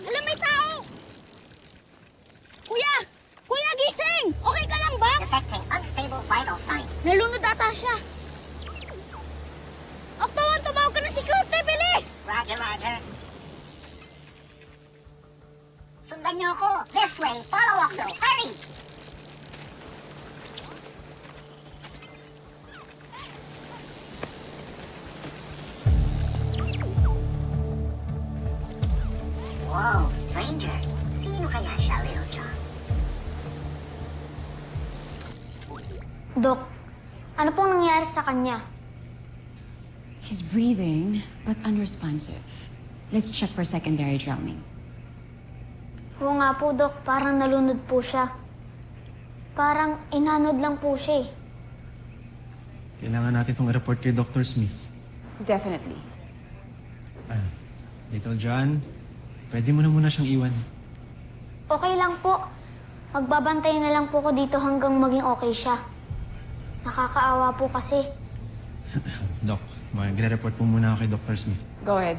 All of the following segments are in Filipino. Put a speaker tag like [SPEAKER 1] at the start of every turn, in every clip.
[SPEAKER 1] Alam, may tao! Kuya! Kuya, gising! Okay ka lang ba?
[SPEAKER 2] Detecting unstable vital signs.
[SPEAKER 1] Nalunod ata siya. Octawan, tumawag ka ng security! Bilis!
[SPEAKER 2] Roger, Roger. Sundan niyo ako. This way. Follow Octo. Hurry! Whoa, stranger. Sino kaya siya, Little John?
[SPEAKER 1] Dok, ano pong nangyari sa kanya?
[SPEAKER 3] He's breathing, but unresponsive. Let's check for secondary drowning.
[SPEAKER 1] Oo nga po, Dok. Parang nalunod po siya. Parang inanod lang po siya eh.
[SPEAKER 4] Kailangan natin itong i-report kay Dr. Smith.
[SPEAKER 3] Definitely.
[SPEAKER 4] Little John, pwede mo na muna siyang iwan.
[SPEAKER 1] Okay lang po. Magbabantay na lang po ko dito hanggang maging okay siya. Nakakaawa po kasi.
[SPEAKER 4] Doc, magre-report po muna ako kay Dr. Smith.
[SPEAKER 3] Go ahead.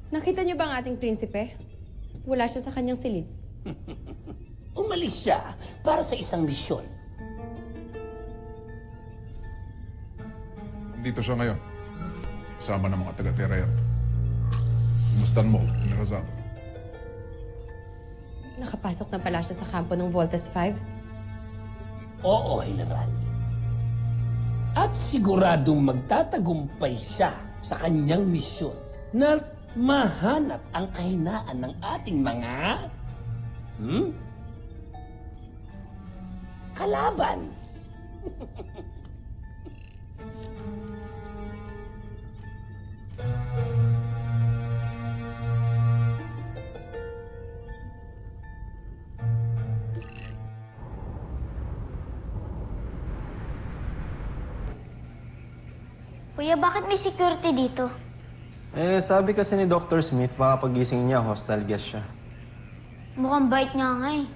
[SPEAKER 5] Nakita niyo ba ang ating prinsipe? Wala siya sa kanyang silid.
[SPEAKER 6] Umalis siya para sa isang misyon.
[SPEAKER 7] Dito siya ngayon. Kasama ng mga taga-Terraert. Kumustan mo, Mirazado.
[SPEAKER 5] Nakapasok na pala siya sa kampo ng Voltes 5.
[SPEAKER 6] Oo, General. At siguradong magtatagumpay siya sa kanyang misyon na mahanap ang kahinaan ng ating mga kalaban.
[SPEAKER 1] Kuya, bakit may security dito?
[SPEAKER 4] Sabi kasi ni Dr. Smith, baka pagising niya, hostile guest siya.
[SPEAKER 1] Mukhang bait niya nga eh.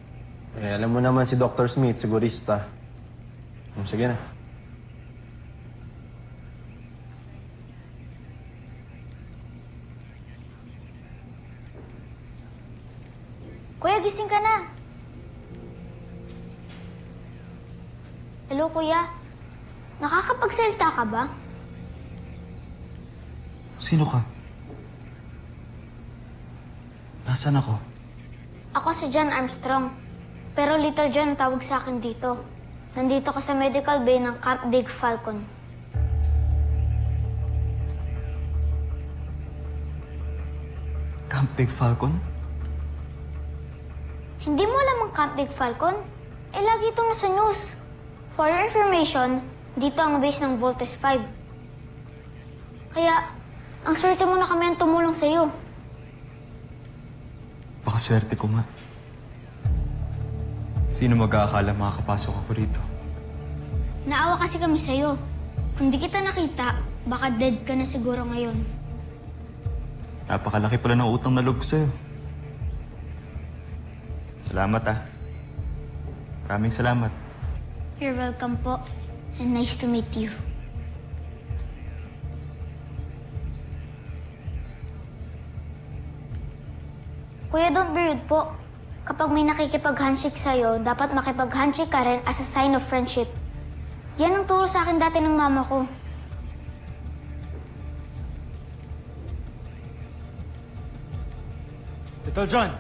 [SPEAKER 4] Alam mo naman si Dr. Smith, sigurista. Sige na.
[SPEAKER 1] Kuya, gising ka na. Hello, Kuya. Nakakapagsalita ka ba?
[SPEAKER 4] Sino ka? Nasaan ako?
[SPEAKER 1] Ako si John Armstrong. Pero Little John ang tawag sa akin dito. Nandito ka sa medical bay ng Camp Big Falcon.
[SPEAKER 4] Camp Big Falcon?
[SPEAKER 1] Hindi mo alam ang Camp Big Falcon? Eh, lagi itong nasa news. For your information, dito ang base ng Voltes 5. Kaya, ang swerte mo na kami ang tumulong sa'yo.
[SPEAKER 8] Baka swerte ko nga. Sino mag-aakala makakapasok ako rito?
[SPEAKER 1] Naawa kasi kami sa'yo. Kung di kita nakita, baka dead ka na siguro ngayon.
[SPEAKER 8] Napakalaki pala ng utang na loob ko sa'yo. Salamat ah. Maraming salamat.
[SPEAKER 1] You're welcome po. And nice to meet you. Kuya, don't be rude po. Kapag may nakikipag-handshake sa'yo, dapat makipag-handshake ka rin as a sign of friendship. Yan ang turo sa akin dati ng mama ko.
[SPEAKER 4] Little John!